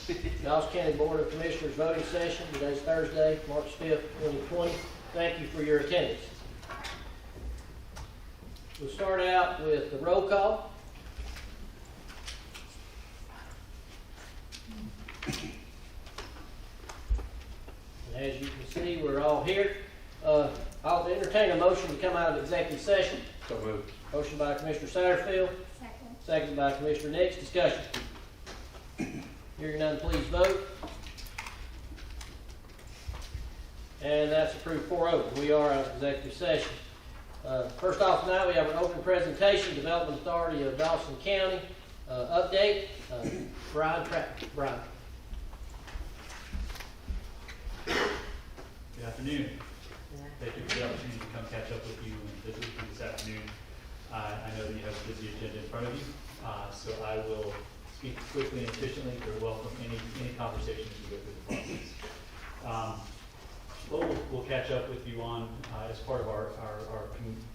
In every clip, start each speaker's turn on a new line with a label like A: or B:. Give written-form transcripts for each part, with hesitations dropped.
A: Dawes County Board of Commissioners voting session. Today's Thursday, March 5th, 2020. Thank you for your attendance. We'll start out with the roll call. And as you can see, we're all here. I'll entertain a motion to come out of executive session.
B: So moved.
A: Motion by Commissioner Satterfield,
C: Second.
A: second by Commissioner Nix. Discussion. Hearing none, please vote. And that's approved 4-0. We are out of executive session. First off tonight, we have an open presentation, Development Authority of Dawson County update. Brian Pratt. Brian.
D: Good afternoon. Thank you for the opportunity to come catch up with you and visit with you this afternoon. I know that you have a busy agenda in front of you, so I will speak quickly and efficiently to welcome any conversation as we go through the process. We'll catch up with you on, as part of our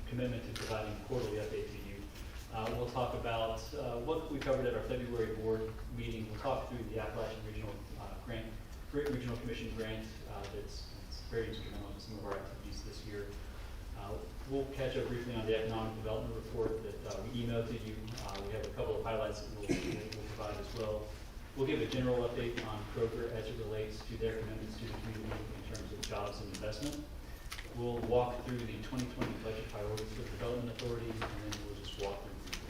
D: commitment to providing quarterly update to you. We'll talk about what we covered at our February board meeting. We'll talk through the Appalachian Regional Commission grant that's very instrumental in some of our activities this year. We'll catch up briefly on the economic development report that we emailed to you. We have a couple of highlights that we'll provide as well. We'll give a general update on Kroger as it relates to their commitments to the community in terms of jobs and investment. We'll walk through the 2020 budget priorities for the Development Authority, and then we'll just walk through.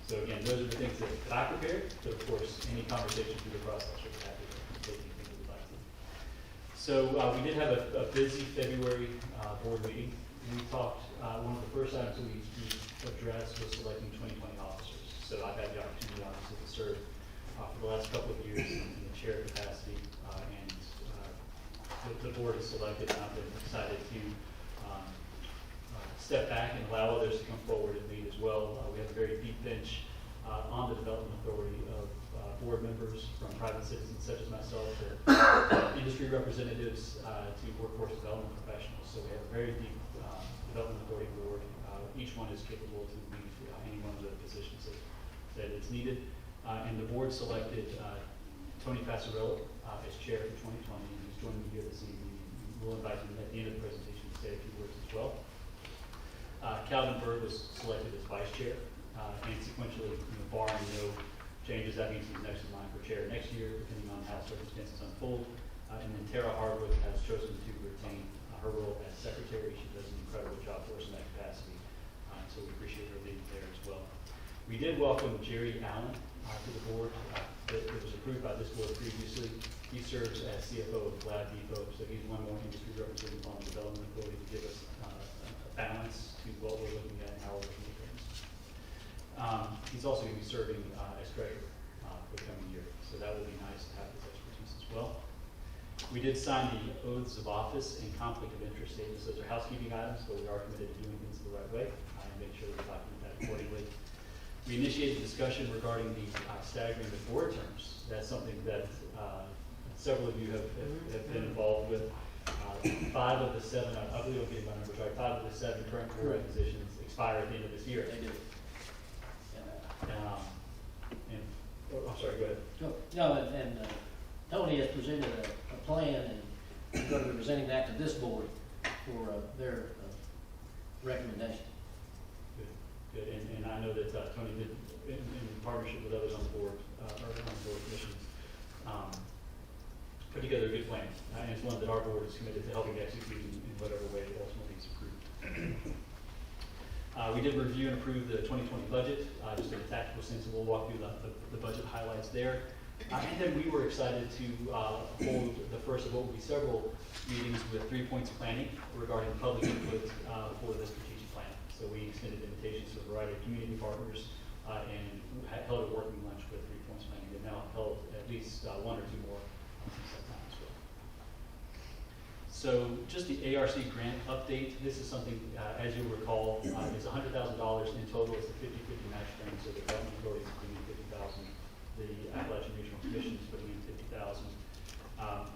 D: So again, those are the things that I prepared, but of course, any conversation through the process we're happy to take anything we would like to. So we did have a busy February board meeting. We talked, one of the first items that we addressed was selecting 2020 officers. So I've had the opportunity, obviously, to serve for the last couple of years in the chair capacity, and the board has selected, and I've been excited to step back and allow others to come forward and lead as well. We have a very deep bench on the Development Authority of board members, from private citizens such as myself to industry representatives to workforce development professionals. So we have a very deep Development Authority board. Each one is capable to lead any one of the positions that is needed. And the board selected Tony Passarello as chair for 2020, and he's joining me here this evening. We'll invite him at the end of the presentation to say a few words as well. Calvin Bird was selected as vice chair, and sequentially, barring no changes, that means he's next in line for chair next year, depending on how circumstances unfold. And then Tara Harwood has chosen to retain her role as secretary. She does an incredible job for us in that capacity, so we appreciate her leading there as well. We did welcome Jerry Allen to the board. That was approved by this board previously. He serves as CFO of Glad Depot, so he's one more industry representative on the Development Authority to give us a balance to what we're looking at and how we're looking at things. He's also going to be serving as treasurer for the coming year, so that will be nice to have his expertise as well. We did sign the oaths of office and conflict of interest statements. Those are housekeeping items, but we are committed to doing things the right way and make sure we document that accordingly. We initiated a discussion regarding the staggering the board terms. That's something that several of you have been involved with. 5 of the 7, I believe I'm getting my numbers right, 5 of the 7 current board positions expire at the end of this year.
A: They do.
D: I'm sorry, go ahead.
A: No, and Tony has presented a plan, and we're going to be presenting that to this board for their recommendation.
D: Good. And I know that Tony did, in partnership with others on the board, or on the board commissions, put together a good plan. And it's one that our board is committed to helping execute in whatever way it ultimately is approved. We did review and approve the 2020 budget, just in a tactical sense, and we'll walk through the budget highlights there. And then we were excited to hold the first of what will be several meetings with 3 Points Planning regarding public input for the strategic plan. So we extended invitations to a variety of community partners and held a working lunch with 3 Points Planning. They've now held at least 1 or 2 more since that time as well. So just the ARC grant update. This is something, as you'll recall, is $100,000 in total. It's a 50-50 match grant, so the Development Authority is putting in $50,000. The Appalachian Regional Commission is putting in $50,000.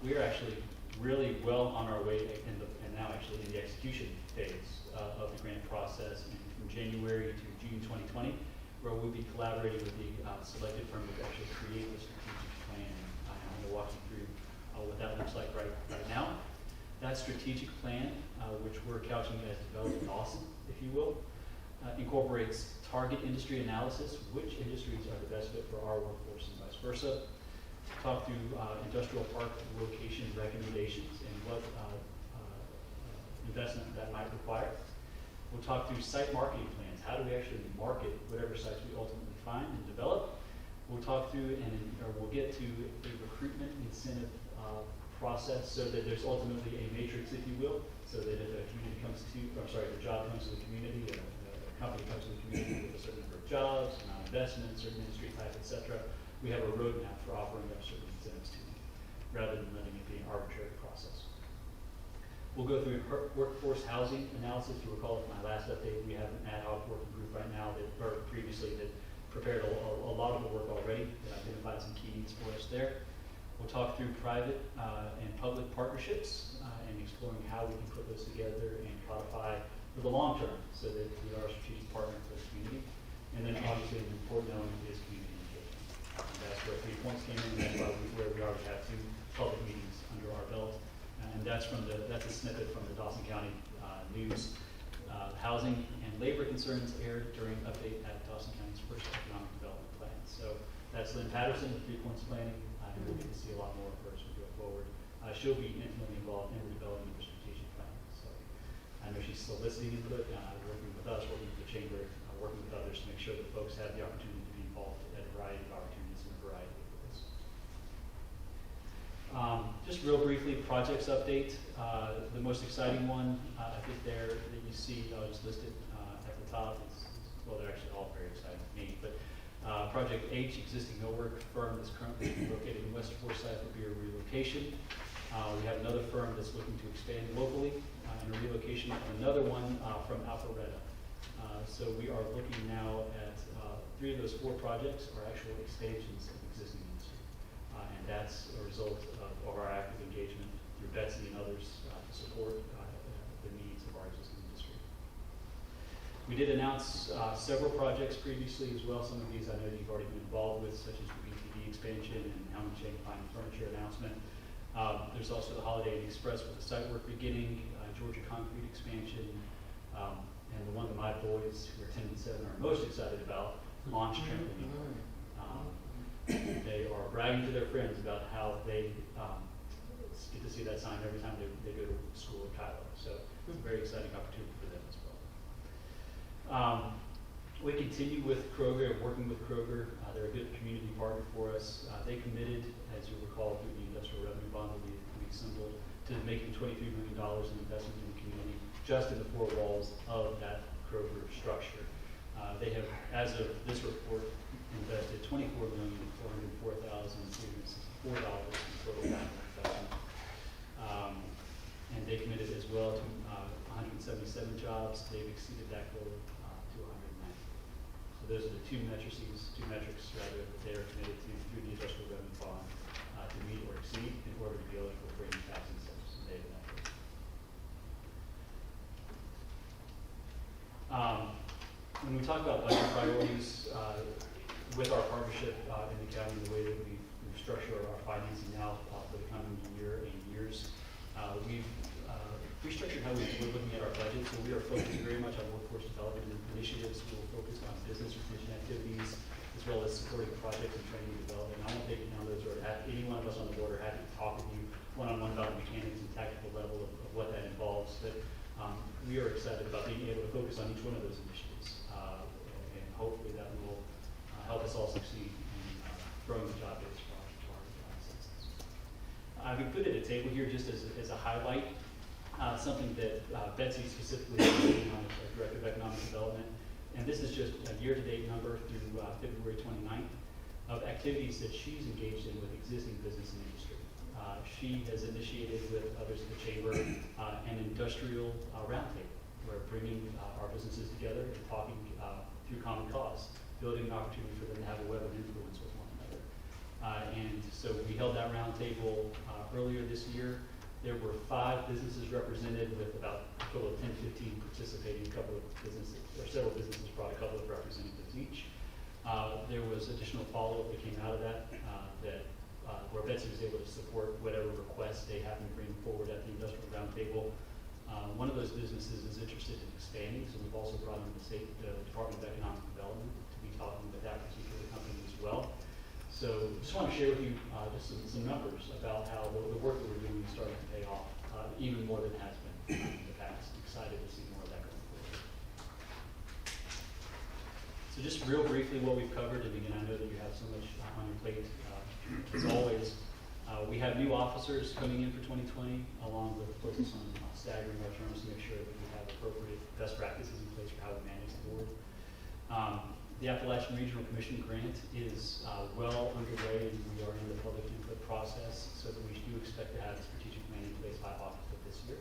D: We are actually really well on our way, and now actually in the execution phase of the grant process. And from January to June 2020, where we'll be collaborating with the selected firm to actually create the strategic plan. I'm going to walk you through what that looks like right now. That strategic plan, which we're couching as Develop Dawson, if you will, incorporates target industry analysis, which industries are the best fit for our workforce and vice versa. Talk through industrial park location recommendations and what investment that might require. We'll talk through site marketing plans. How do we actually market whatever sites we ultimately find and develop? We'll talk through we'll get to a recruitment incentive process so that there's ultimately a matrix, if you will, so that if a community comes to, the job comes to the community, a company comes to the community with a certain number of jobs, amount of investment, certain industry type, et cetera, we have a roadmap for offering up certain incentives to them, rather than letting it be an arbitrary process. We'll go through workforce housing analysis. If you recall from my last update, we have an ad hoc working group right now that prepared a lot of the work already, that identified some key needs for us there. We'll talk through private and public partnerships and exploring how we can put those together and codify for the long term so that we are a strategic partner for the community. And then obviously an important element is community engagement. And that's where 3 points came in, and that's where we already have 2 public meetings under our belt. And that's a snippet from the Dawson County News. Housing and labor concerns aired during update at Dawson County's first economic development plan. So that's Lynn Patterson with 3 Points Planning, and we'll get to see a lot more of her as we go forward. She'll be intimately involved in the development of the strategic plan. So I know she's soliciting input, working with us, working with the chamber, working with others to make sure that folks have the opportunity to be involved at a variety of opportunities in a variety of ways. Just real briefly, projects update. The most exciting one, I think there that you see, I'll just list it at the top. Well, they're actually all very exciting to me, but Project H, existing millwork firm that's currently located in West Forsyth, will be a relocation. We have another firm that's looking to expand locally and a relocation of another one from Alpharetta. So we are looking now at 3 of those 4 projects are actual expansions of existing industry. And that's a result of our active engagement through Betsy and others to support the needs of our existing industry. We did announce several projects previously as well. Some of these I know you've already been involved with, such as the BTD expansion and Helen Chang Fine Furniture announcement. There's also the Holiday Inn Express with the site work beginning, Georgia Concrete expansion, and the one that my boys, who are 10 and 7, are most excited about, Launch Trampoline. They are bragging to their friends about how they get to see that sign every time they go to school at Kylo. So it's a very exciting opportunity for them as well. We continue with Kroger, working with Kroger. They're a good community partner for us. They committed, as you'll recall, through the industrial revenue bond that we assembled, to making $23 million in investment in the community, just in the 4 walls of that Kroger structure. They have, as of this report, invested $24,404,364 in total capital investment. And they committed as well to 177 jobs. They've exceeded that goal to 190. So those are the two metrics rather, that they are committed to through the industrial revenue bond to meet or exceed in order to be eligible for any tax incentives. So they have that goal. When we talk about budget priorities, with our partnership in the county, the way that we structure our financing now for the coming year and years, we've restructured how we're looking at our budget. So we are focused very much on workforce development initiatives. We will focus on business retention activities, as well as supporting projects and training and development. I won't take you down those, or any one of us on the board are happy to talk with you one-on-one about the mechanics and tactical level of what that involves. But we are excited about being able to focus on each one of those initiatives, and hopefully that will help us all succeed in growing the job base for our citizens. I've included a table here just as a highlight, something that Betsy specifically is working on as Director of Economic Development. And this is just a year-to-date number through February 29th of activities that she's engaged in with existing business and industry. She has initiated with others in the chamber an industrial roundtable, where bringing our businesses together and talking through common cause, building an opportunity for them to have a web of influence with one another. And so we held that roundtable earlier this year. There were 5 businesses represented with about a total of 10 to 15 participating. A couple of businesses, or several businesses brought a couple of representatives each. There was additional follow-up that came out of that that where Betsy was able to support whatever requests they happen to bring forward at the industrial roundtable. One of those businesses is interested in expanding, so we've also brought in the state Department of Economic Development to be talking with that particular company as well. So just want to share with you just some numbers about how the work that we're doing is starting to pay off, even more than it has been in the past. Excited to see more of that going forward. So just real briefly what we've covered, and again, I know that you have so much on your plate. As always, we have new officers coming in for 2020, along with a focus on staggering our terms to make sure that we have appropriate best practices in place for how we manage the board. The Appalachian Regional Commission grant is well underway, and we are in the public input process, so that we do expect to have a strategic plan in place by August of this year.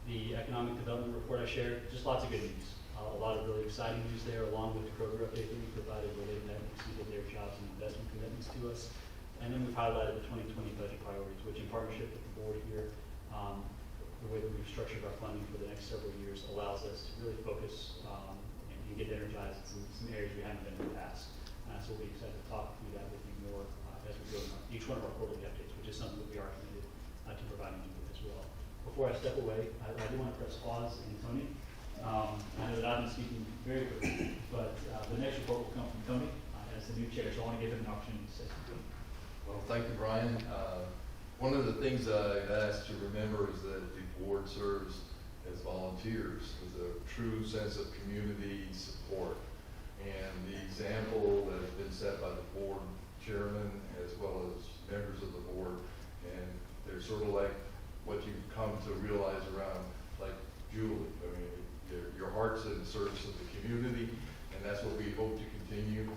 D: The economic development report I shared, just lots of good news. A lot of really exciting news there, along with the Kroger update that we provided related that exceeded their jobs and investment commitments to us. And then we've highlighted the 2020 budget priorities, which in partnership with the board here, the way that we've structured our funding for the next several years allows us to really focus and get energized in some areas we haven't been in the past. So we'll be excited to talk through that with you more as we go through each one of our quarterly updates, which is something that we are committed to providing you with as well. Before I step away, I do want to press pause and Tony. I know that I've been speaking very quickly, but the next report will come from Tony as the new chair, so I want to give him an opportunity to say something.
B: Well, thank you, Brian. One of the things I'd ask to remember is that the board serves as volunteers with a true sense of community support. And the example that has been set by the board chairman as well as members of the board, and they're sort of like what you've come to realize around like Julie. I mean, your heart's in service of the community, and that's what we hope to continue.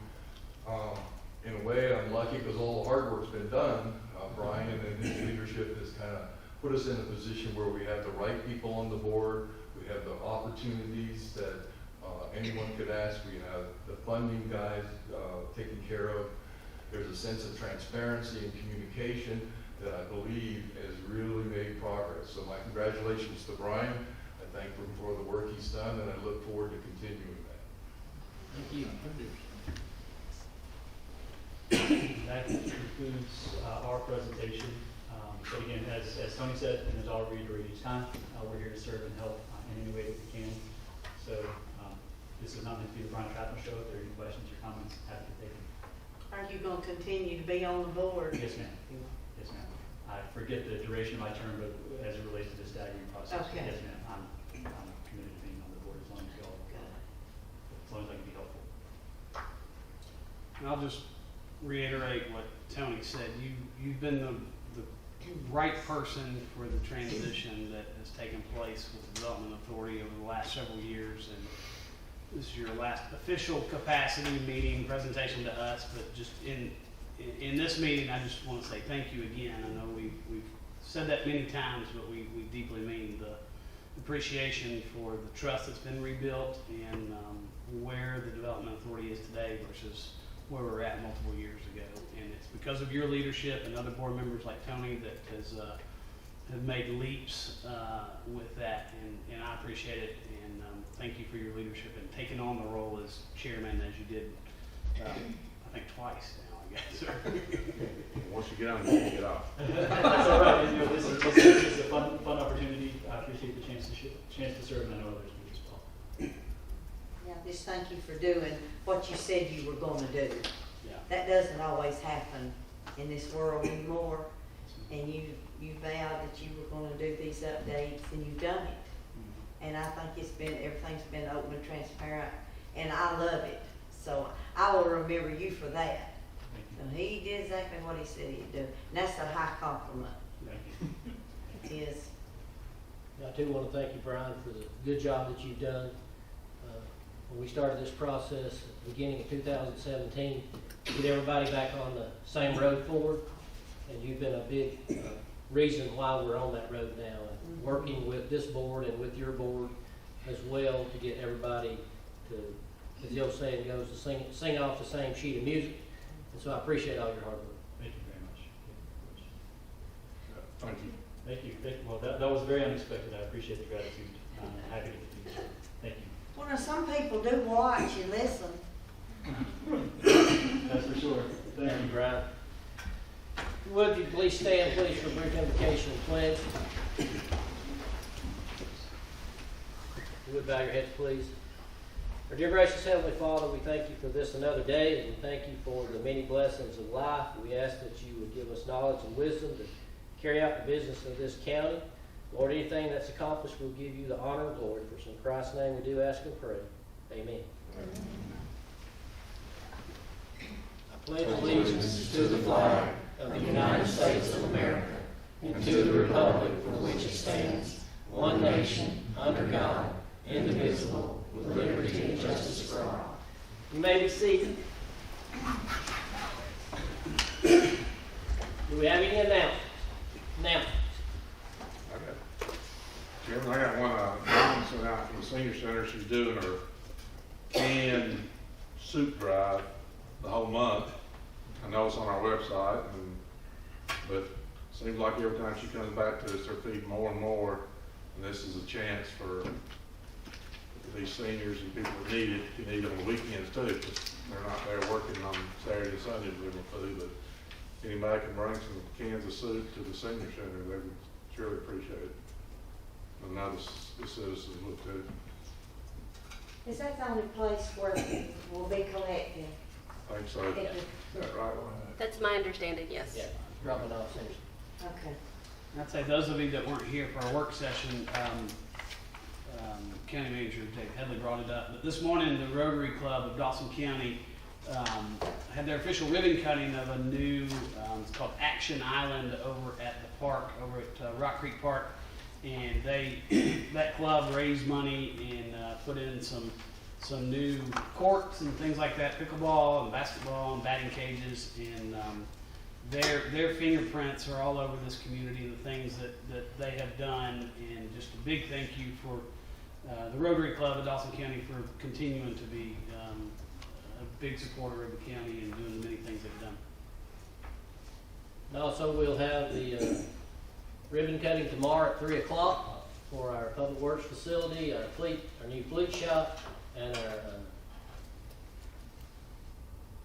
B: In a way, I'm lucky because all the hard work's been done. Brian and his leadership has kind of put us in a position where we have the right people on the board. We have the opportunities that anyone could ask. We have the funding guys taken care of. There's a sense of transparency and communication that I believe has really made progress. So my congratulations to Brian. I thank him for the work he's done, and I look forward to continuing that.
A: Thank you.
D: That concludes our presentation. But again, as Tony said, and as I'll reiterate each time, we're here to serve and help in any way that we can. So this is not meant to be the Brian Trautman show. If there are any questions or comments, happy to take them.
C: Are you going to continue to be on the board?
D: Yes, ma'am. Yes, ma'am. I forget the duration of my term, but as it relates to the staggering process,
C: Okay.
D: yes, ma'am. I'm committed to being on the board as long as y'all, as long as I can be helpful.
E: And I'll just reiterate what Tony said. You've been the right person for the transition that has taken place with the Development Authority over the last several years. And this is your last official capacity meeting presentation to us, but just in this meeting, I just want to say thank you again. I know we've said that many times, but we deeply mean the appreciation for the trust that's been rebuilt and where the Development Authority is today versus where we were at multiple years ago. And it's because of your leadership and other board members like Tony that have made leaps with that, and I appreciate it. And thank you for your leadership and taking on the role as chairman as you did, I think twice now, I guess.
F: Once you get on, you can't get off.
D: That's all right. You know, this is a fun opportunity. I appreciate the chance to serve, and I know others do as well.
C: Yeah, just thank you for doing what you said you were going to do.
E: Yeah.
C: That doesn't always happen in this world anymore. And you vowed that you were going to do these updates, and you've done it. And I think everything's been open and transparent, and I love it. So I will remember you for that. So he did exactly what he said he'd do, and that's a high compliment.
D: Thank you.
C: It is.
A: I too want to thank you, Brian, for the good job that you've done. When we started this process at the beginning of 2017, to get everybody back on the same road forward, and you've been a big reason why we're on that road now, and working with this board and with your board as well to get everybody to, as the old saying goes, to sing off the same sheet of music. And so I appreciate all your hard work.
D: Thank you very much.
F: Thank you.
D: Thank you. Well, that was very unexpected. I appreciate the gratitude. I'm happy to do so. Thank you.
C: Well, now, some people do watch and listen.
D: That's for sure.
A: Thank you, Brian. would you please stand, please, for a brief invocation and pledge? You would bow your heads, please. Our dear gracious Heavenly Father, we thank you for this another day, and we thank you for the many blessings of life. We ask that you would give us knowledge and wisdom to carry out the business of this county. Lord, anything that's accomplished, we'll give you the honor and glory. For in Christ's name we do ask and pray. Amen. I pledge allegiance to the flag of the United States of America and to the republic for which it stands, one nation, under God, indivisible, with liberty and justice for all. You may be seated. Do we have any announcements?
F: Chairman, I got one, Dawn sent out from the senior center. She's doing her canned soup drive the whole month. I know it's on our website, but it seems like every time she comes back to us, they're feeding more and more. And this is a chance for these seniors and people that need it. You need it on the weekends too, because they're not there working on Saturday and Sunday delivering food. But if anybody can bring some cans of soup to the senior center, they would surely appreciate it. And now the citizens would too.
C: Is that the only place where we'll be collecting?
F: I think so.
C: It-
F: Is that right?
G: That's my understanding, yes.
A: Yeah, dropping off centers.
C: Okay.
E: I'd say those of you that weren't here for our work session, County Manager Dave Headley brought it up, but this morning the Rotary Club of Dawson County had their official ribbon cutting of a new, it's called Action Island over at the park, over at Rock Creek Park. And that club raised money and put in some new courts and things like that, pickleball and basketball and batting cages, and their fingerprints are all over this community and the things that they have done. And just a big thank you for the Rotary Club of Dawson County for continuing to be a big supporter of the county and doing the many things they've done.
A: And also, we'll have the ribbon cutting tomorrow at 3 o'clock for our Public Works facility, our new fleet shop, and our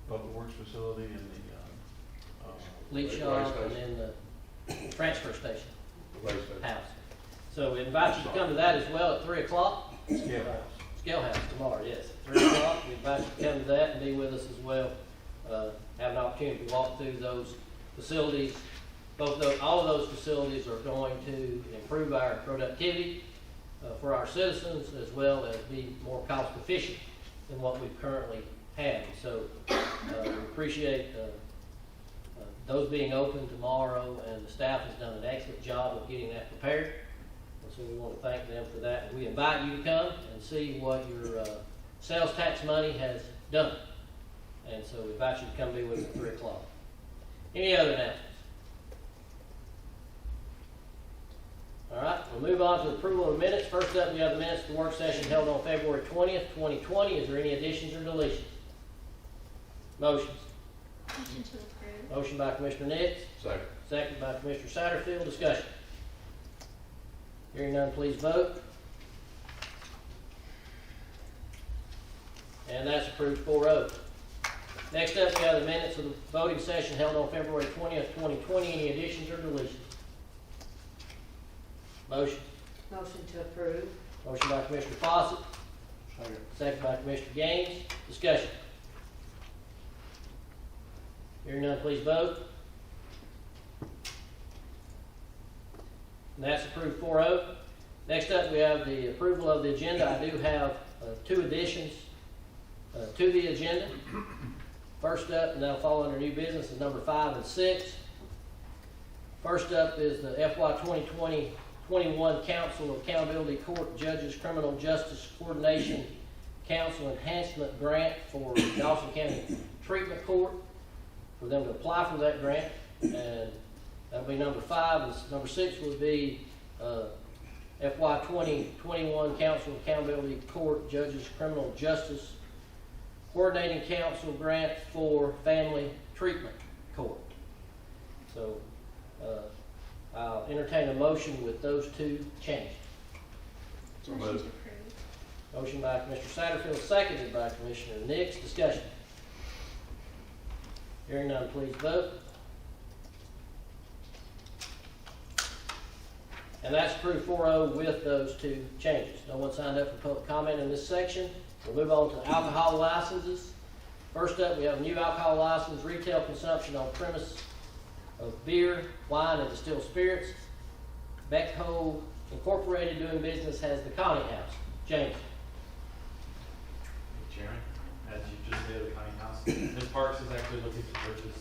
H: Public Works facility and the,
A: fleet shop, and then the transfer station
F: The way station.
A: house. So we invite you to come to that as well at 3 o'clock.
H: Scale
A: Scale House tomorrow, yes, at 3 o'clock. We invite you to come to that and be with us as well. Have an opportunity to walk through those facilities. All of those facilities are going to improve our productivity for our citizens, as well as be more cost efficient than what we currently have. So we appreciate those being open tomorrow, and the staff has done an excellent job of getting that prepared. And so we want to thank them for that. We invite you to come and see what your sales tax money has done. And so we invite you to come be with us at 3 o'clock. Any other announcements? All right, we'll move on to the approval of the minutes. First up, we have the minutes of the work session held on February 20th, 2020. Is there any additions or deletions? Motions.
G: Motion to approve.
A: Motion by Commissioner Nix,
F: Second.
A: second by Commissioner Satterfield. Discussion. Hearing none, please vote. And that's approved 4-0. Next up, we have the minutes of the voting session held on February 20th, 2020. Any additions or deletions? Motion.
C: Motion to approve.
A: Motion by Commissioner Fawcett. Second by Commissioner Gaines. Discussion. Hearing none, please vote. And that's approved 4-0. Next up, we have the approval of the agenda. I do have 2 additions to the agenda. First up, and that'll fall under new business, is number 5 and 6. First up is the FY 2020-21 Council Accountability Court Judges Criminal Justice Coordination Council Enhancement Grant for Dawson County Treatment Court, for them to apply for that grant. And that'll be number 5. And number 6 would be FY 2021 Council Accountability Court Judges Criminal Justice Coordinating Council Grant for Family Treatment Court. So I'll entertain a motion with those 2 changes.
G: Motion to approve.
A: Motion by Commissioner Satterfield, seconded by Commissioner Nix. Discussion. Hearing none, please vote. And that's approved 4-0 with those two changes. No one signed up for public comment in this section. We'll move on to alcohol licenses. First up, we have a new alcohol license, retail consumption on premise of beer, wine, and distilled spirits. Beckho Incorporated doing business as the Connie House. James.
I: Chairman, as you just said, the county house, Ms. Parks is actually looking to purchase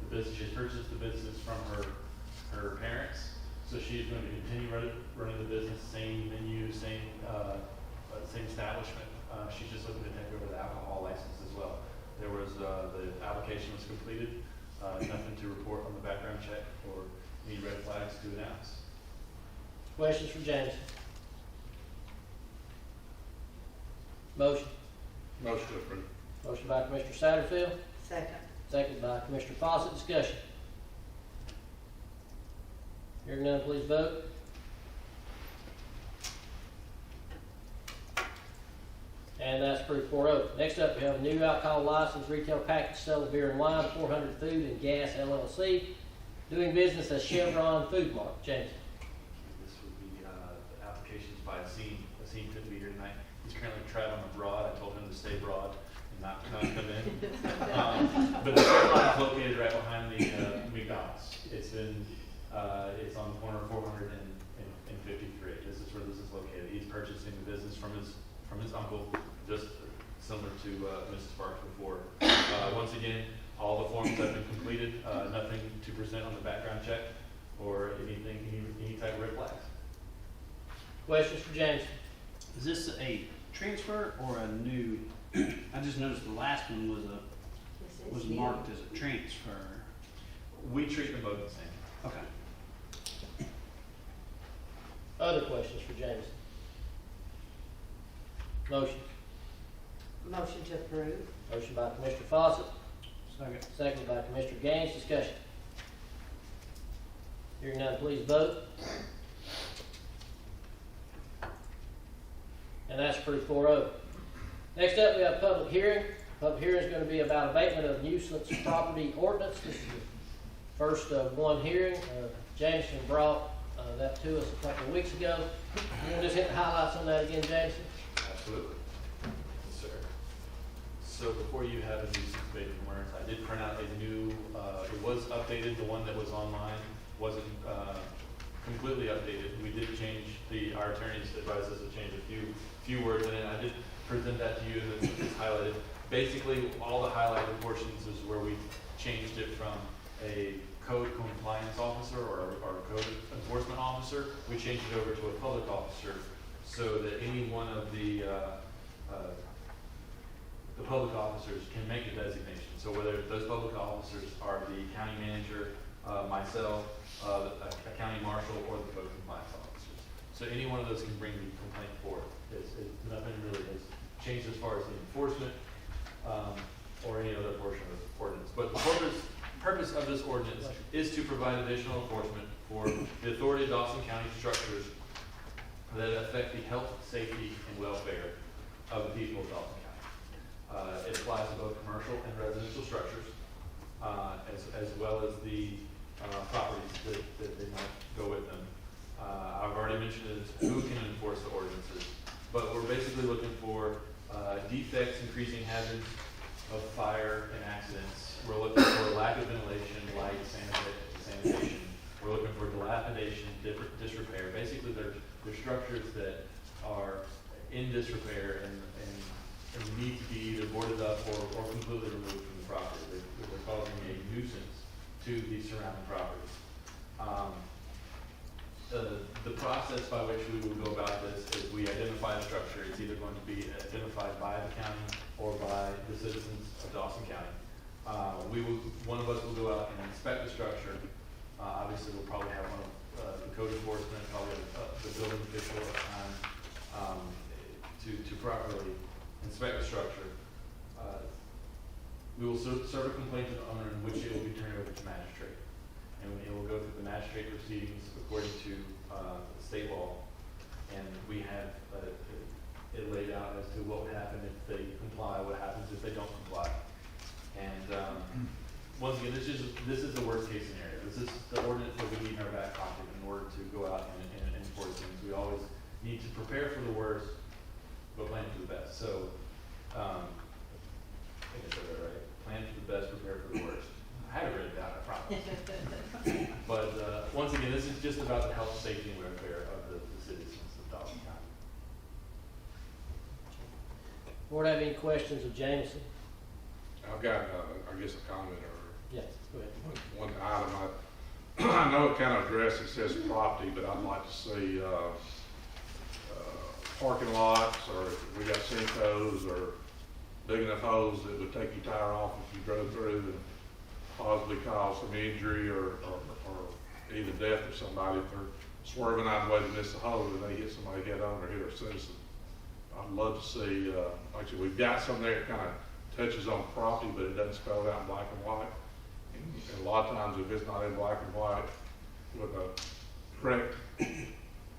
I: the business. She's purchased the business from her parents, so she's going to continue running the business, same menu, same establishment. She's just looking to take over the alcohol license as well. There was the application was completed. Nothing to report on the background check or any red flags to announce.
A: Questions for James? Motion.
F: Motion to approve.
A: Motion by Commissioner Satterfield,
C: Second.
A: second by Commissioner Fawcett. Discussion. Hearing none, please vote. And that's approved 4-0. Next up, we have a new alcohol license, retail package sale of beer and wine, 400 Food and Gas LLC, doing business as Chevron Food Mart. James.
I: This would be the applications by Asim. Asim couldn't be here tonight. He's currently traveling abroad. I told him to stay abroad and not come in. But the Chevron is located right behind the McDonald's. It's on the corner of 400 and 53. This is where this is located. He's purchasing the business from his uncle, just similar to Mrs. Parks before. Once again, all the forms have been completed. Nothing to present on the background check or anything, any type of red flags.
A: Questions for James?
E: Is this a transfer or a new? I just noticed the last one was marked as a transfer.
I: We treat them both the same.
E: Okay.
A: Other questions for James? Motion.
C: Motion to approve.
A: Motion by Commissioner Fawcett,
E: Second.
A: second by Commissioner Gaines. Discussion. Hearing none, please vote. And that's approved 4-0. Next up, we have public hearing. Public hearing is going to be about abatement of nuisance property ordinance. This is the first of one hearing. Jameson brought that to us a couple of weeks ago. You want to just hit the highlights on that again, Jameson?
I: Absolutely. Yes, sir. So before you have a nuisance abatement ordinance, I did print out a new, it was updated. The one that was online wasn't completely updated. We did change our attorneys advised us to change a few words in it. I did present that to you and it's highlighted. Basically, all the highlighted portions is where we changed it from a code compliance officer or code enforcement officer. We changed it over to a public officer so that any one of the public officers can make a designation. So whether those public officers are the county manager, myself, a county marshal, or the code compliance officers. So any one of those can bring the complaint forward. Nothing really has changed as far as the enforcement or any other portion of the ordinance. But the purpose of this ordinance is to provide additional enforcement for the authority of Dawson County structures that affect the health, safety, and welfare of the people of Dawson County. It applies to both commercial and residential structures, as well as the properties that they might go with them. I've already mentioned who can enforce the ordinances, but we're basically looking for defects, increasing hazards of fire and accidents. We're looking for lack of ventilation, light, sanitation. We're looking for dilapidation, disrepair. Basically, they're structures that are in disrepair and need to be either boarded up or completely removed from the property. They're causing a nuisance to the surrounding properties. The process by which we would go about this is we identify the structure. It's either going to be identified by the county or by the citizens of Dawson County. One of us will go out and inspect the structure. Obviously, we'll probably have one of the code enforcement, probably the building official at the time, to properly inspect the structure. We will serve a complaint to the owner in which it will be turned over to magistrate. And it will go through the magistrate proceedings according to state law. And we have it laid out as to what would happen if they comply, what happens if they don't comply. And once again, this is the worst case scenario. This is the ordinance that we need in our back pocket in order to go out and towards things. We always need to prepare for the worst, but plan for the best. So, I think I said that right. Plan for the best, prepare for the worst. I have it written down, I promise. But, once again, this is just about the health, safety, and welfare of the citizens of Dawson County.
A: Board have any questions of Jameson?
F: I've got, I guess, a comment or
A: Yes, go ahead.
F: one item. I know it kind of addresses, says property, but I'd like to see, parking lots, or if we got sinkholes, or big enough holes that would take your tire off if you drove through and possibly cause some injury or either death of somebody if they're swerving out of the way to miss the hole and they hit somebody head on or hit a citizen. I'd love to see, like I said, we've got some there that kind of touches on property, but it doesn't spell it out in black and white. And a lot of times if it's not in black and white with a correct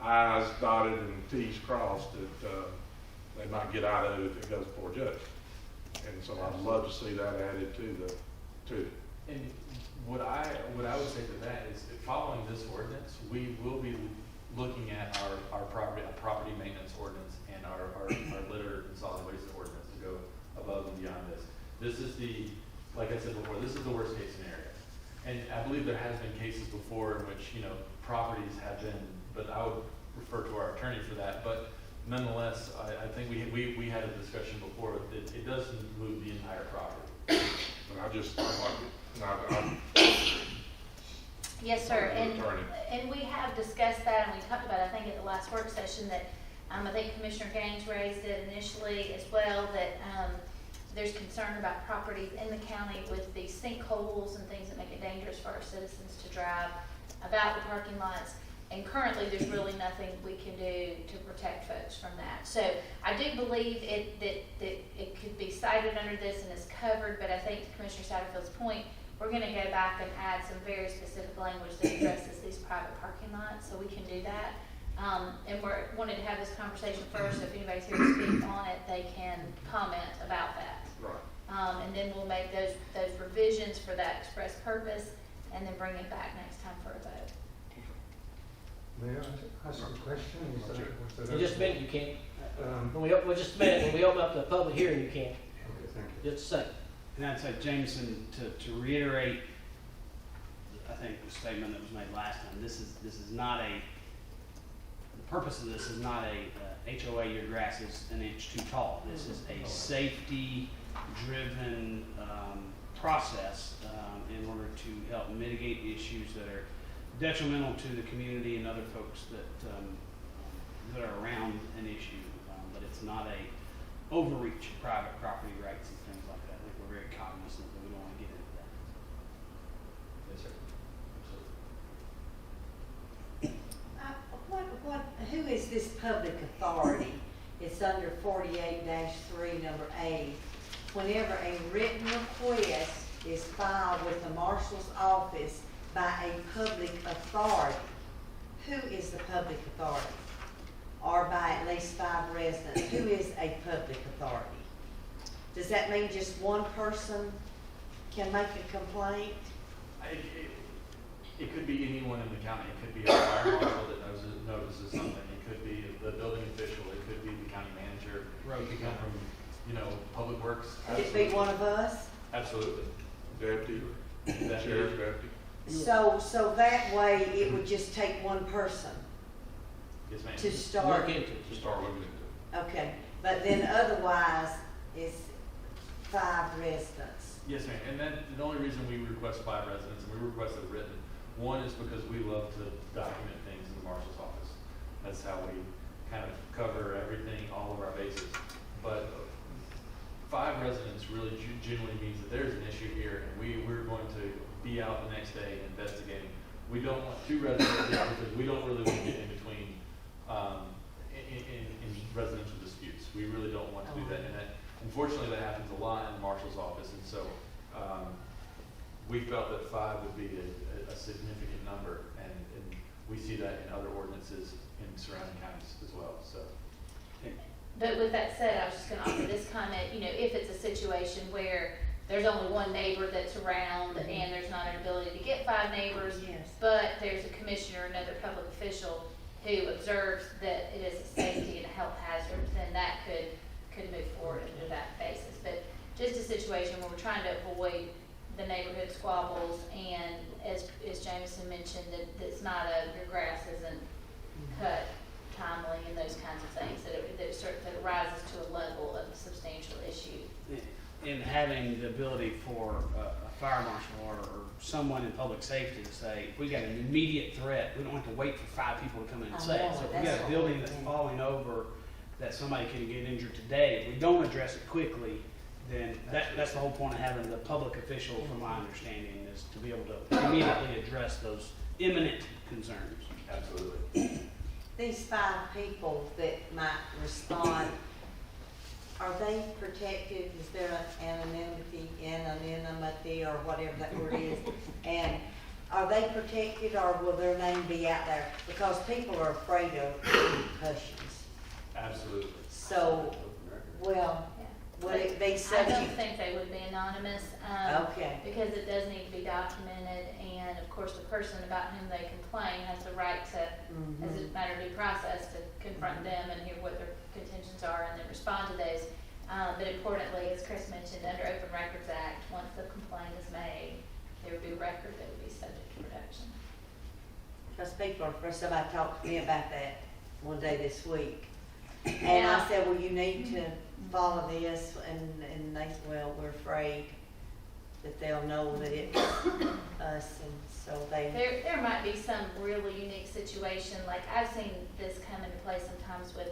F: I's dotted and T's crossed, that, they might get out of it if it goes before a judge. And so I'd love to see that added to it.
I: And what I would say to that is, following this ordinance, we will be looking at our property maintenance ordinance and our litter and solid waste ordinance to go above and beyond this. This is like I said before, this is the worst case scenario. And I believe there has been cases before in which, properties have been, but I would refer to our attorney for that. But nonetheless, I think we had a discussion before, it doesn't move the entire property.
F: And I just, like it.
J: Yes, sir,
F: Attorney.
J: and we have discussed that, and we talked about, I think, at the last work session, that, I think Commissioner Gaines raised it initially as well, that, there's concern about properties in the county with these sinkholes and things that make it dangerous for our citizens to drive about the parking lots. And currently, there's really nothing we can do to protect folks from that. So I do believe that it could be cited under this and is covered, but I think to Commissioner Satterfield's point, we're gonna go back and add some very specific language that addresses these private parking lots, so we can do that. And we're wanted to have this conversation first, so if anybody's here to speak on it, they can comment about that.
F: Right.
J: And then we'll make those revisions for that express purpose, and then bring it back next time for a vote.
K: May I ask a question? Was that
A: In just a minute, you can't.
K: Um,
A: Well, just a minute, when we open up the public hearing, you can't.
K: Okay, thank you.
A: Just a second.
E: And I'd say, Jameson, to reiterate, I think the statement that was made last time, this is not the purpose of this is not a HOA, your grass is an inch too tall. This is a safety-driven process in order to help mitigate issues that are detrimental to the community and other folks that are around an issue. But it's not a overreach of private property rights and things like that. I think we're very cognizant that we don't want to get into that.
I: Yes, sir.
C: Who is this public authority? It's under 48-3, number A. Whenever a written request is filed with the marshal's office by a public authority, who is the public authority? Or by at least 5 residents, who is a public authority? Does that mean just one person can make a complaint?
I: It could be anyone in the county. It could be a fire marshal that notices something. It could be the building official. It could be the county manager. It could come from, Public Works.
C: Could it be one of us?
I: Absolutely.
F: Deputy,
I: That
F: sheriff's
I: is-
F: deputy.
C: So that way, it would just take one person
I: Yes, ma'am.
C: to start.
A: Look into it.
F: To start looking into it.
C: Okay, but then otherwise, it's 5 residents.
I: Yes, ma'am. And then the only reason we request 5 residents and we request it written, one is because we love to document things in the marshal's office. That's how we kind of cover everything, all of our bases. But 5 residents really generally means that there's an issue here and we're going to be out the next day investigating. We don't want 2 residents here because we don't really want to get in between in residential disputes. We really don't want to do that. And that, unfortunately, that happens a lot in the marshal's office. And so we felt that 5 would be a significant number, and we see that in other ordinances in surrounding counties as well. So.
J: But with that said, I was just gonna offer this comment, if it's a situation where there's only one neighbor that's around and there's not an ability to get 5 neighbors,
C: Yes.
J: but there's a commissioner or another public official who observes that it is a safety and a health hazard, then that could move forward under that basis. But just a situation where we're trying to avoid the neighborhood squabbles, and as Jameson mentioned, that it's not your grass isn't cut timely and those kinds of things, that it rises to a level of a substantial issue.
E: In having the ability for a fire marshal or someone in public safety to say, if we got an immediate threat, we don't have to wait for 5 people to come in and say it. So if we got a building that's falling over, that somebody can get injured today, if we don't address it quickly, then that's the whole point of having the public official, from my understanding, is to be able to immediately address those imminent concerns.
I: Absolutely.
C: These 5 people that might respond, are they protected? Is there an anonymity, or whatever that word is? And are they protected, or will their name be out there? Because people are afraid of repercussions.
I: Absolutely.
C: So, well, will it be
J: I
C: subject?
J: don't think they would be anonymous.
C: Okay.
J: Because it does need to be documented, and of course, the person about whom they complain has the right to, as a matter of due process, to confront them and hear what their contentions are and then respond to those. But importantly, as Chris mentioned, under Open Records Act, once the complaint is made, there would be a record that would be subject to production.
C: Because people are, somebody talked to me about that one day this week. And I said, well, you need to follow this, and they said, well, we're afraid that they'll know that it's us, and so they.
J: There might be some really unique situation, like I've seen this come into play sometimes with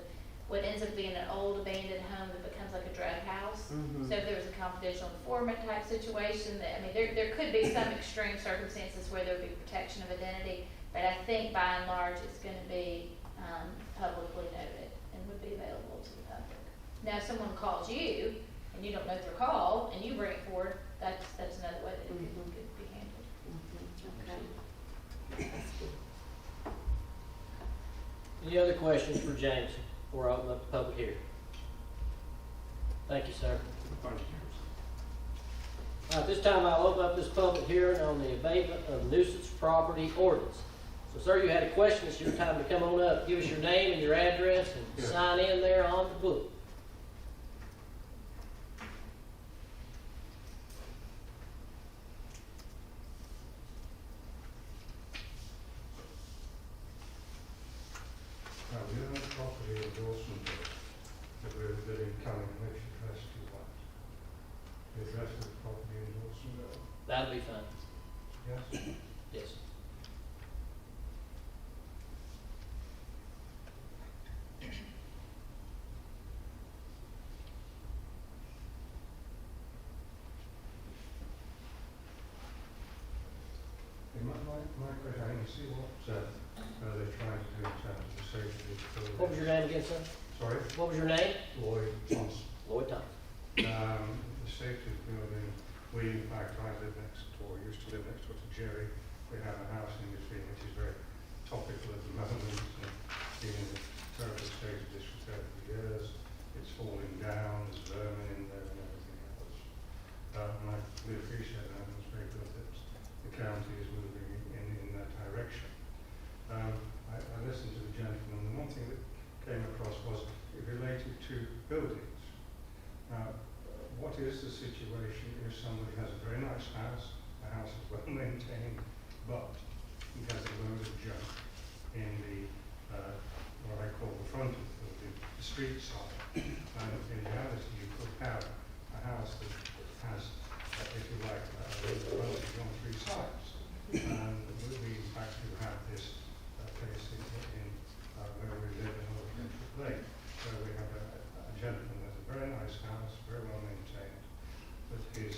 J: what ends up being an old abandoned home that becomes like a drug house.
C: Mhm.
J: So if there was a confidential informant type situation, that, I mean, there could be some extreme circumstances where there would be protection of identity, but I think by and large, it's gonna be, publicly noted and would be available to the public. Now, if someone calls you and you don't know their call and you bring it forward, that's another way that it could be handled.
C: Okay. That's good.
A: Any other questions for James before I open up the public hearing? Thank you, sir.
F: Thank you.
A: At this time, I'll open up this public hearing on the abatement of nuisance property ordinance. So, sir, you had a question, it's your time to come on up, give us your name and your address, and
F: Yeah.
A: sign in there on the book.
K: Now, we own a property in Dawson that we're bidding county commission address to what? The address of the property in Dawsonville?
A: That'll be fine.
K: Yes?
A: Yes.
K: My question, I can see what they're trying to do in terms of the safety of the building.
A: What was your name again, sir?
K: Sorry?
A: What was your name?
K: Lloyd Thompson.
A: Lloyd Thompson.
K: The safety of the building, we, in fact, I live next door, used to live next door to Jerry. We have a house in between which is very topical at the moment, and been in a terrible state of this for 30 years. It's falling down, there's vermin in there and everything else. And we appreciate that, and it's very good that the county is moving in that direction. I listened to the gentleman, and one thing that came across was it related to buildings. Now, what is the situation if somebody has a very nice house, the house is well maintained, but he has a load of junk in the, what I call the front of the building, the street side. And in reality, you could have a house that has, if you like, a load of frontage on 3 sides. And we in fact do have this case in where we live in Old Frenchwood Lane, where we have a gentleman with a very nice house, very well maintained, but the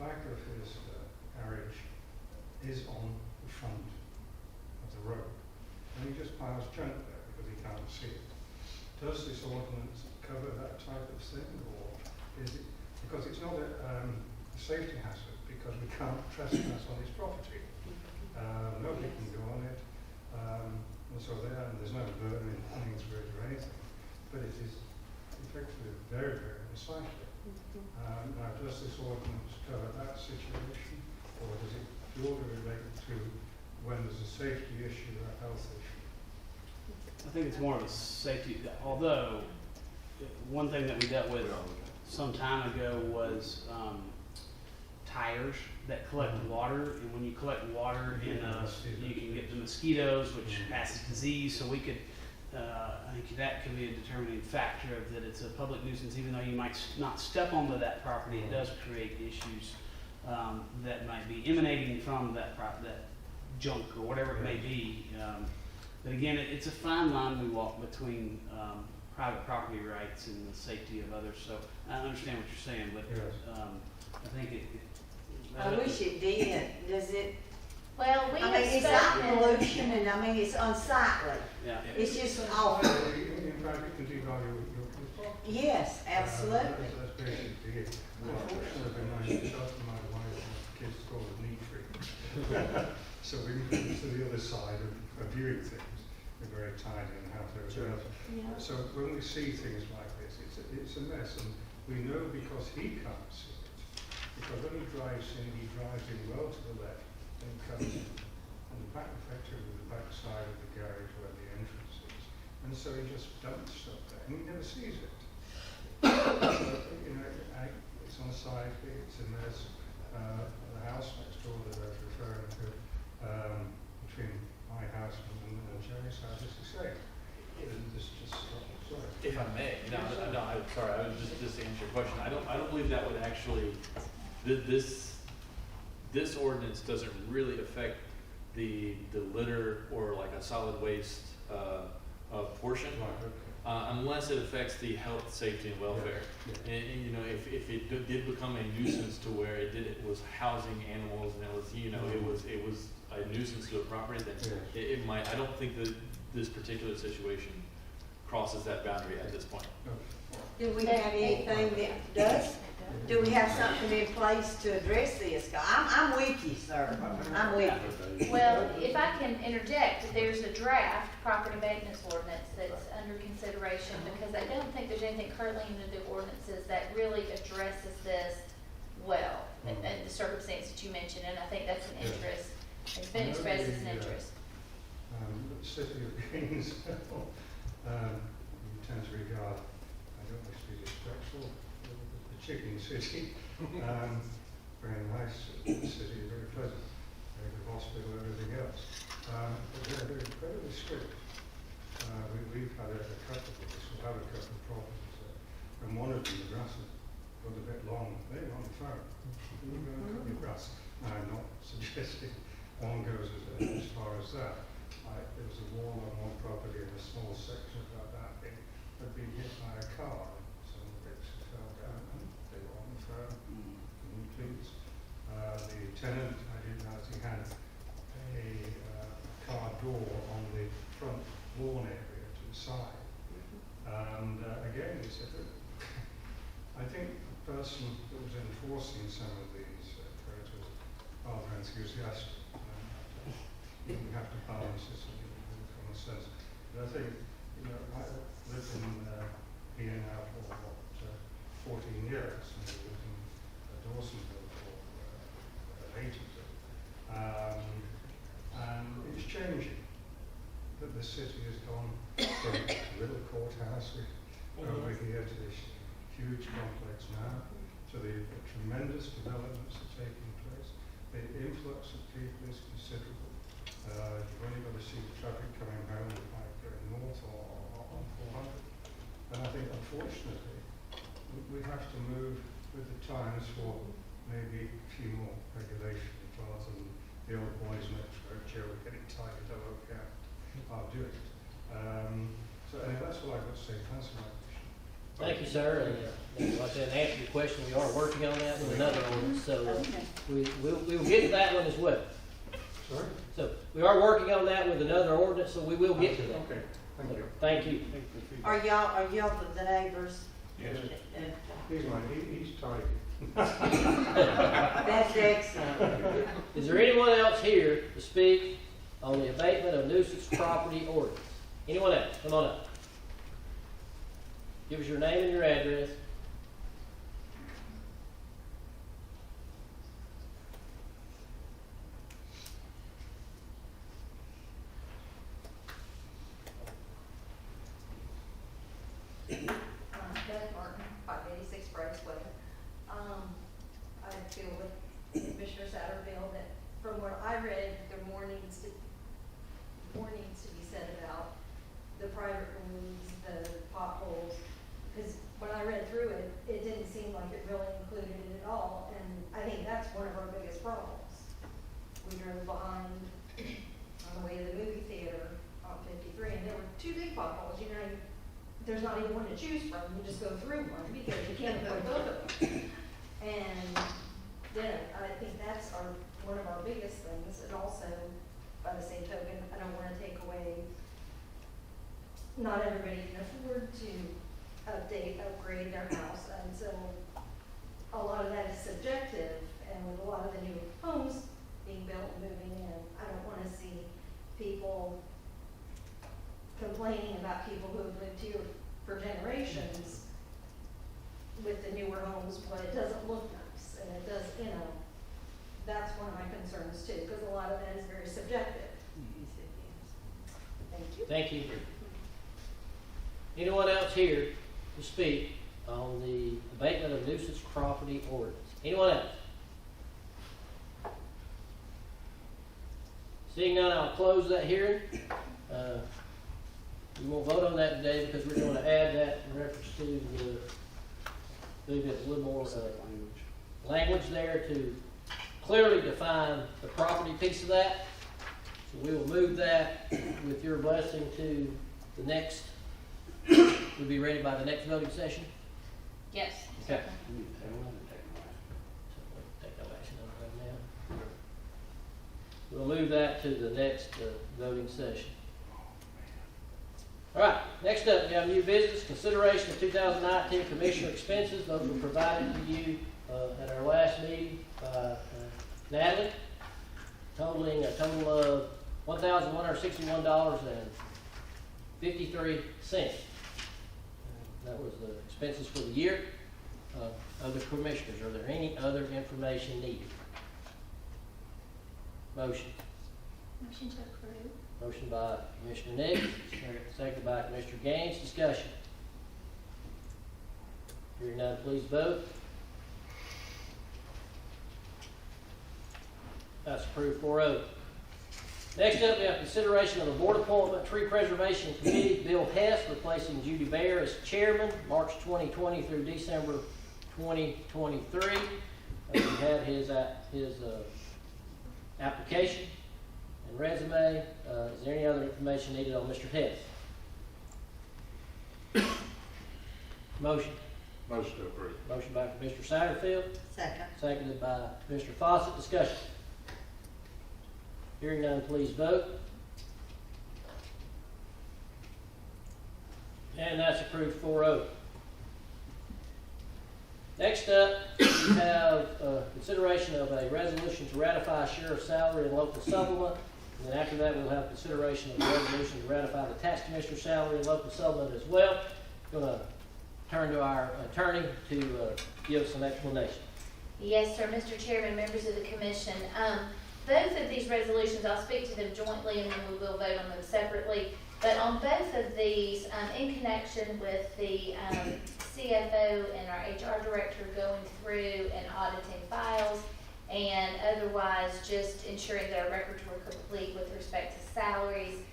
K: back of his garage is on the front of the road, and he just piles junk there because he can't see it. Does this ordinance cover that type of thing, or is it, because it's not a safety hazard, because we can't trespass on his property. Nobody can go on it, and so there's no burning running through it or anything, but it is effectively very, very unsightly. Now, does this ordinance cover that situation, or does it purely relate to when there's a safety issue or a health issue?
E: I think it's more of a safety, although, one thing that we dealt with some time ago was, tires that collect water, and when you collect water in, you can get the mosquitoes, which passes disease, so we could, I think that could be a determining factor of that it's a public nuisance, even though you might not step onto that property, it does create issues, that might be emanating from that that junk or whatever it may be. But again, it's a fine line we walk between, private property rights and the safety of others, so I understand what you're saying, but, I think
C: I wish it did, does it,
J: Well, we
C: I
J: have
C: mean, it's not
J: spoken,
C: pollution, and I mean, it's unsightly,
E: yeah.
C: it's just awful.
K: In fact, it can devalue your property.
C: Yes, absolutely.
K: That's basically it. Unfortunately, I've been nice to my wife and kids call it neat free. So we move to the other side of viewing things. We're very tidy and have those out.
C: Yeah.
K: So when we see things like this, it's a mess, and we know because he can't see it. Because when he drives in well to the left, and comes on the back, effectively the back side of the garage where the entrance is. And so he just dumps stuff there, and he never sees it. So, it's on site, it's a mess. The house next door that I was referring to, between my house and Jerry's house, is the same. It's just, sorry.
I: If I may, I'm sorry, I was just to answer your question, I don't believe that would actually, this ordinance doesn't really affect the litter or like a solid waste, portion.
K: Right, okay.
I: Unless it affects the health, safety, and welfare.
K: Yeah.
I: And, you know, if it did become a nuisance to where it was housing animals and it was, you know, it was a nuisance to a property, then
K: Yeah.
I: it might, I don't think that this particular situation crosses that boundary at this point.
C: Do we have anything that does? Do we have something in place to address this? I'm with you, sir. I'm with you.
J: well, if I can interject, there's a draft property maintenance ordinance that's under consideration, because I don't think there's anything currently in the ordinances that really addresses this well, and the circumstance that you mentioned, and I think that's an interest, it's been expressed as an interest.
K: The city of Gainesville, we tend to regard, I don't wish to be disrespectful, the chicken city, very nice city, very pleasant, very good hospital, everything else. But they're incredibly strict. We've had a couple of this, we've had a couple of problems, and one of them, the grass has got a bit long. They're on the phone. You're going to cut your grass. Now, I'm not suggesting one goes as far as that. There was a wall on one property in a small section about that big had been hit by a car. Some of the bricks fell down and they were on the phone. Please. The tenant, I didn't know he had a car door on the front lawn area to the side. And again, he said, I think the person that was enforcing some of these codes was rather enthusiastic. We have to balance this with common sense. But I think, you know, I lived in here now for 14 years, and I lived in Dawsonville for 8 years. And it's changing. That the city has gone from a little courthouse over here to this huge complex now, to the tremendous developments that are taking place. The influx of people is considerable. You've only got to see the traffic coming home like going north or on 400. And I think, unfortunately, we have to move with the times for maybe a few more regulations rather than the old boys next road, Joe, we're getting tired, okay, I'll do it. So anyway, that's what I've got to say. Thanks for my question.
A: Thank you, sir, and like I said, to answer your question, we are working on that with another ordinance, so we will get to that one as well.
K: Sorry?
A: So we are working on that with another ordinance, so we will get to that.
K: Okay, thank you.
A: Thank you.
C: Are y'all the neighbors?
K: Yes. He's tidy.
C: That's excellent.
A: Is there anyone else here to speak on the abatement of nuisance property ordinance? Anyone else? Come on up. Give us your name and your address.
L: feel with Commissioner Satterfield that from what I read, there more needs to be said about the private roads, the potholes. Because when I read through it, it didn't seem like it really included it at all, and I think that's one of our biggest problems. We drove behind on the way to the movie theater on 53, and there were two big potholes, you know, there's not even one to choose from, you just go through one because you can't avoid both of them. And then I think that's one of our biggest things, and also, by the same token, I don't wanna take away, not everybody can afford to upgrade their house, and so a lot of that is subjective, and with a lot of the new homes being built and moving in, I don't wanna see people complaining about people who have lived here for generations with the newer homes, but it doesn't look nice, and it does, you know, that's one of my concerns too, because a lot of that is very subjective. Thank you.
A: Thank you. Anyone else here to speak on the abatement of nuisance property ordinance? Anyone else? Seeing none, I'll close that hearing. We won't vote on that today because we're going to add that in reference to maybe a little more language there to clearly define the property piece of that. So we will move that with your blessing to the next, we'll be ready by the next voting session.
J: Yes.
A: Okay. Take no action on it right now. We'll move that to the next voting session. All right, next up, we have new business, consideration of 2019 commissioner expenses. Those were provided to you at our last meeting by Natalie, totaling a total of $1,161.53. That was the expenses for the year of the commissioners. Are there any other information needed? Motion.
J: Motion to approve.
A: Motion by Commissioner Nix, second by Commissioner Gaines. Discussion. Hearing none, please vote. That's approved 4-0. Next up, we have consideration of a board appointment, Tree Preservation Committee. Bill Hess replacing Judy Bear as chairman, March 2020 through December 2023. We had his application and resume. Is there any other information needed on Mr. Hess? Motion.
F: Motion to approve.
A: Motion by Commissioner Satterfield,
C: Second.
A: seconded by Commissioner Fawcett. Discussion. Hearing none, please vote. And that's approved 4-0. Next up, we have consideration of a resolution to ratify sheriff's salary and local supplement. And then after that, we'll have consideration of a resolution to ratify the tax commissioner's salary and local supplement as well. Going to turn to our attorney to give some explanation.
J: Yes, sir, Mr. Chairman, members of the commission. Both of these resolutions, I'll speak to them jointly and then we will vote on them separately. But on both of these, in connection with the CFO and our HR director going through and auditing files and otherwise just ensuring that our records were complete with respect to salaries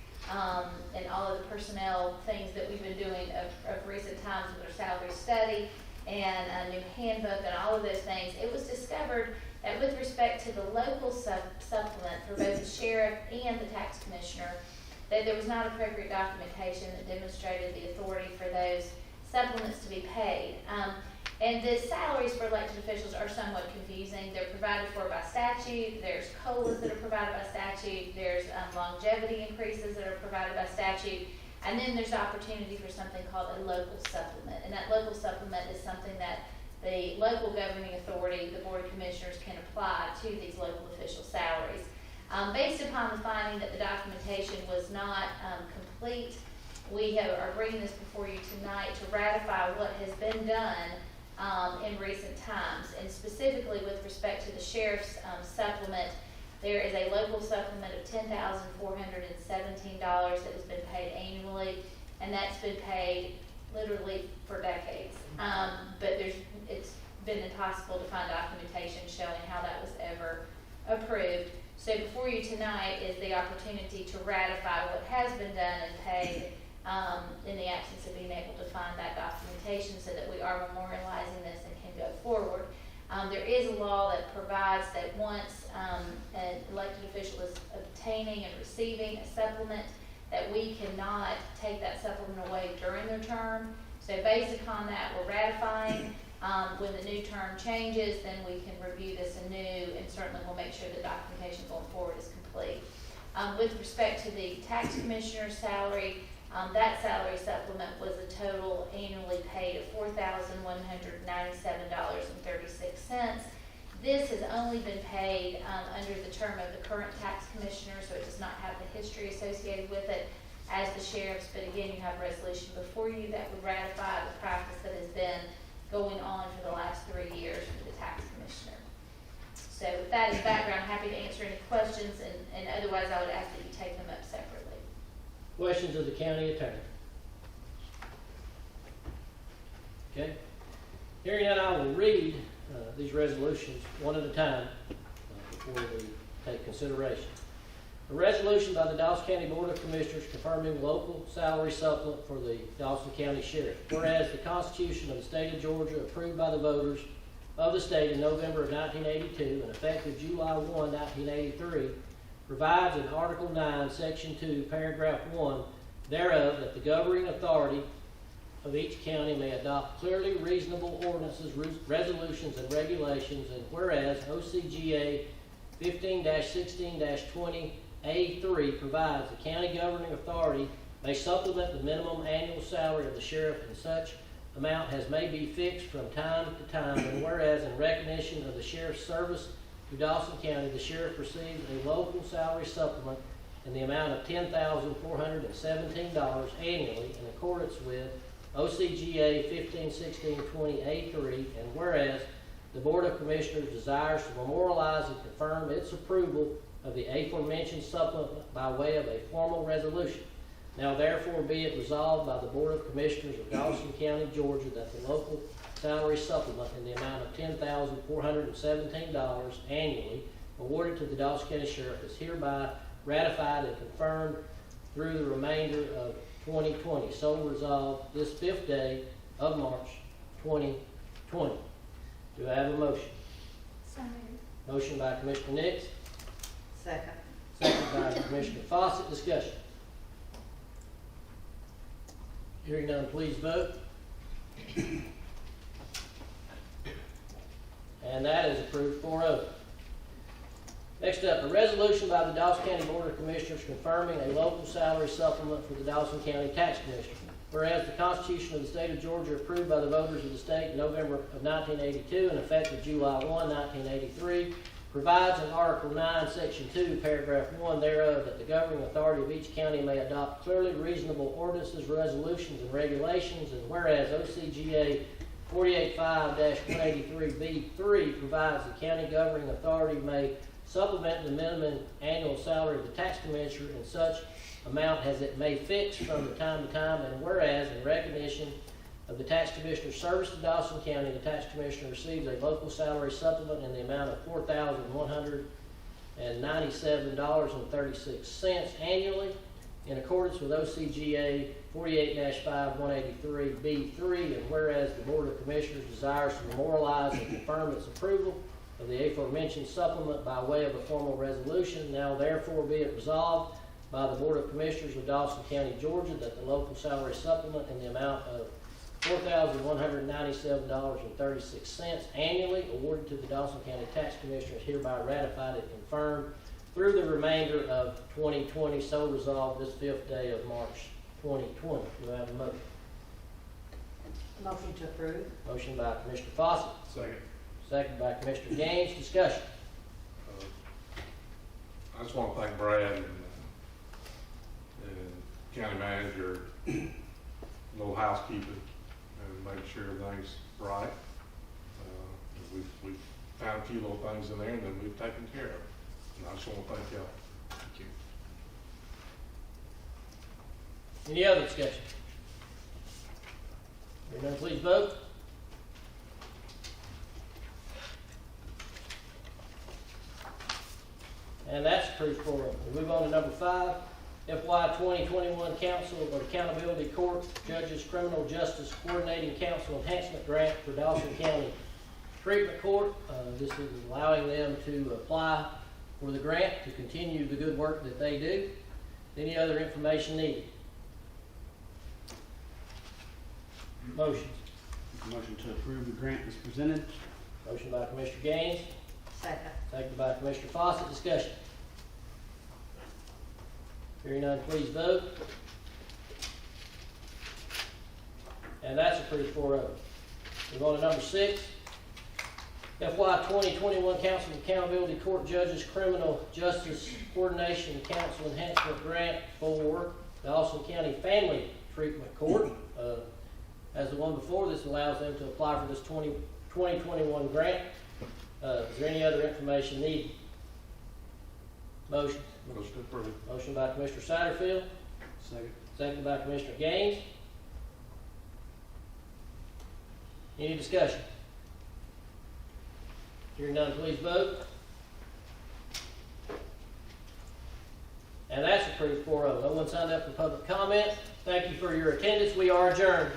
J: and all of the personnel things that we've been doing of recent times with our salary study and a new handbook and all of those things, it was discovered that with respect to the local supplement for both the sheriff and the tax commissioner, that there was not appropriate documentation that demonstrated the authority for those supplements to be paid. And the salaries for elected officials are somewhat confusing. They're provided for by statute. There's COLAs that are provided by statute. There's longevity increases that are provided by statute. And then there's opportunity for something called a local supplement. And that local supplement is something that the local governing authority, the Board of Commissioners, can apply to these local official salaries. Based upon the finding that the documentation was not complete, we are bringing this before you tonight to ratify what has been done in recent times. And specifically with respect to the sheriff's supplement, there is a local supplement of $10,417 that has been paid annually, and that's been paid literally for decades. But it's been impossible to find documentation showing how that was ever approved. So before you tonight is the opportunity to ratify what has been done and paid, in the absence of being able to find that documentation, so that we are memorializing this and can go forward. There is a law that provides that once an elected official is obtaining and receiving a supplement, that we cannot take that supplement away during their term. So based upon that, we're ratifying. When the new term changes, then we can review this anew, and certainly we'll make sure the documentation going forward is complete. With respect to the tax commissioner's salary, that salary supplement was a total annually paid of $4,197.36. This has only been paid under the term of the current tax commissioner, so it does not have the history associated with it as the sheriff's. But again, you have a resolution before you that would ratify the practice that has been going on for the last 3 years for the tax commissioner. So with that as background, happy to answer any questions, and otherwise I would ask that you take them up separately.
A: Questions of the county attorney? Okay. Hearing that, I will read these resolutions one at a time before we take consideration. A resolution by the Dawson County Board of Commissioners confirming local salary supplement for the Dawson County Sheriff. Whereas the Constitution of the State of Georgia, approved by the voters of the state in November of 1982 and effective July 1, 1983, provides in Article 9, Section 2, Paragraph 1 thereof, that the governing authority of each county may adopt clearly reasonable ordinances, resolutions, and regulations, and whereas OCGA 15-16-20A3 provides the county governing authority may supplement the minimum annual salary of the sheriff, and such amount as may be fixed from time to time, and whereas in recognition of the sheriff's service to Dawson County, the sheriff receives a local salary supplement in the amount of $10,417 annually in accordance with OCGA 15-16-20A3, and whereas the Board of Commissioners desires to memorialize and confirm its approval of the aforementioned supplement by way of a formal resolution. Now therefore be it resolved by the Board of Commissioners of Dawson County, Georgia, that the local salary supplement in the amount of $10,417 annually awarded to the Dawson County Sheriff is hereby ratified and confirmed through the remainder of 2020. So resolved this 5th day of March 2020. Do I have a motion?
J: So moved.
A: Motion by Commissioner Nix,
C: Second.
A: second by Commissioner Fawcett. Discussion. Hearing none, please vote. And that is approved 4-0. Next up, a resolution by the Dawson County Board of Commissioners confirming a local salary supplement for the Dawson County Tax Commissioner. Whereas the Constitution of the State of Georgia, approved by the voters of the state in November of 1982 and effective July 1, 1983, provides in Article 9, Section 2, Paragraph 1 thereof, that the governing authority of each county may adopt clearly reasonable ordinances, resolutions, and regulations, and whereas OCGA 485-183B3 provides the county governing authority may supplement the minimum annual salary of the tax commissioner in such amount as it may fix from time to time, and whereas in recognition of the tax commissioner's service to Dawson County, the tax commissioner receives a local salary supplement in the amount of $4,197.36 annually in accordance with OCGA 48-5183B3, and whereas the Board of Commissioners desires to memorialize and confirm its approval of the aforementioned supplement by way of a formal resolution, now therefore be it resolved by the Board of Commissioners of Dawson County, Georgia, that the local salary supplement in the amount of $4,197.36 annually awarded to the Dawson County Tax Commissioner is hereby ratified and confirmed through the remainder of 2020. So resolved this 5th day of March 2020. Do I have a motion?
C: Motion to approve.
A: Motion by Commissioner Fawcett,
F: Second.
A: second by Commissioner Gaines. Discussion.
F: I just want to thank Brad and county manager, a little housekeeping, and make sure everything's right. We've found a few little things in there, and then we've taken care of it. And I just want to thank y'all. Thank you.
A: Any other discussion? Hearing none, please vote. and that's approved 4-0. We move on to number 5, FY 2021 Council of Accountability Court Judges Criminal Justice Coordinating Council Enhancement Grant for Dawson County Treatment Court. This is allowing them to apply for the grant to continue the good work that they do. Any other information needed? Motions.
E: Motion to approve the grant is presented.
A: Motion by Commissioner Gaines,
C: Second.
A: seconded by Commissioner Fawcett. Discussion. Hearing none, please vote. And that's approved 4-0. Move on to number 6. FY 2021 Council of Accountability Court Judges Criminal Justice Coordination Council Enhancement Grant for Dawson County Family Treatment Court. As the one before, this allows them to apply for this 2021 grant. Is there any other information needed? Motion.
F: Motion to approve.
A: Motion by Commissioner Satterfield,
E: Second.
A: seconded by Commissioner Gaines. Any discussion? Hearing none, please vote. And that's approved 4-0. No one signed up for public comment. Thank you for your attendance. We are adjourned.